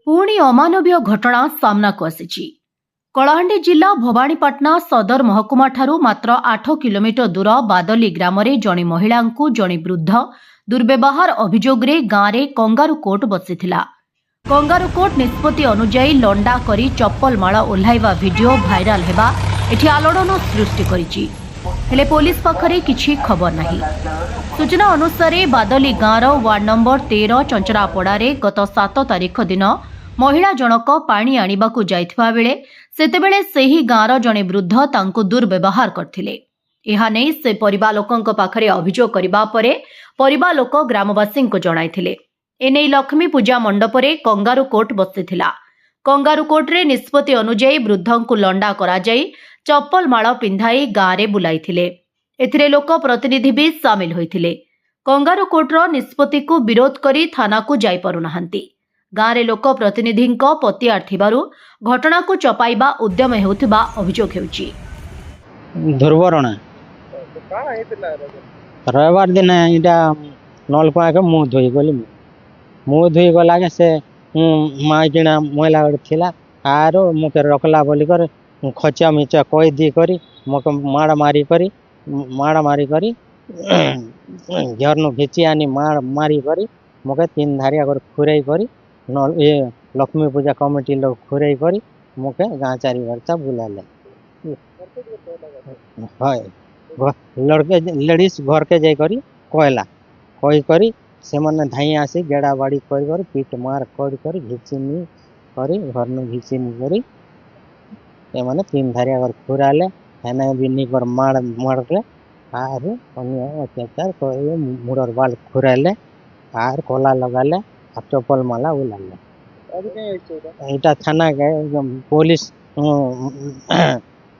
पुणी अमानवीय घटना सामना को आसी। कलाहांडी जिला भवानीपाटना सदर महकुमा ठारू मात्र 8 किलोमीटर दूर बादली ग्राम रे जणी महिला को जणी वृद्ध दुर्व्यवहार अभियोगे गाँव में कंगारू कोर्ट बसिथिला। कंगारू कोर्ट निष्पत्ति अनुजाई लंडा करी चप्पल माड़ ओह्लाइवा वीडियो भाइराल हेबा एठी आलोड़न सृष्टि करिछि। हेले पुलिस पाखरे किछि खबर नाही। सूचना अनुसार बादली गाँव वार्ड नंबर 13 चंचरापड़ा गत 7 तारीख दिन महिला जनक पानी आनिबाकू जाइथिबा बेले सेतेबेले सेही गाँवर जणे वृद्ध तांको दुर्व्यवहार करथिले। एहा नै से परिवार लोकंक पाखरे अभियोग करिबा परे परिवार लोक ग्रामवासी को जणाइथिले। एनै लक्ष्मी पूजा मंडपरे कंगारू कोर्ट बसिथिला। कंगारू कोर्ट रे निष्पत्ति अनुजाई वृद्धंकु लंडा करा जाई चप्पल माळ पिंधाई गाँव रे बुलाइथिले। एथिरे लोक प्रतिनिधि भी सामिल होइथिले। कंगारू कोर्टर निष्पत्ति को विरोध करी थाना को जाई पारु नाहंती। गाँव रे लोक प्रतिनिधि पतिआर थिबारु घटना को चपाइबा उद्यम हेउथिबा अभियोग हेउछि। दुर्वरणा रविवार दिन इटा नलकुआ के मुँह धोई गली मुँह धोई गला के से माँ किना महिला थिला आरो मुके रखला बोली कर खचा मिचा कही दी करी मुके माड़ मारी करी घर घिची आनी माड़ मारी करी मुके 3 धारिया कर खुराई करी ये लक्ष्मी पूजा कमिटी लोग खुराई करी मुके गाँ चारि वर्षा बुलाले। लड़के लेडीज घर के जाई करी कहला कही करी से मैंने धाई आसी गेड़ा बाड़ी कर पीट मार कर घिचीनी करी घर में घिचीनी करी ये मैंने 3 धारिया घर खुराले हेने भी निकर मारले आर अत्याचार कर मुड़र बाल खुराले आर कोला लगाले चप्पल माला उलाले। इटा थाना के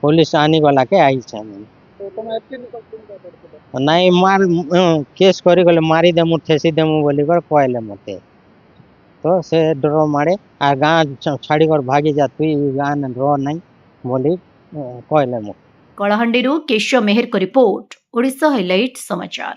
पुलिस आनी गला के आई छे नहीं मार केस करी गले मारी देमु ठेसी देमु बोली कर कहले मते तो से डर मारे आ गाँ छाड़ी कर भागी जा तु गाँ न रो नहीं बोली कहले मु। कलाहांडी केशव मेहर को रिपोर्ट ओडिशा हाइलाइट समाचार।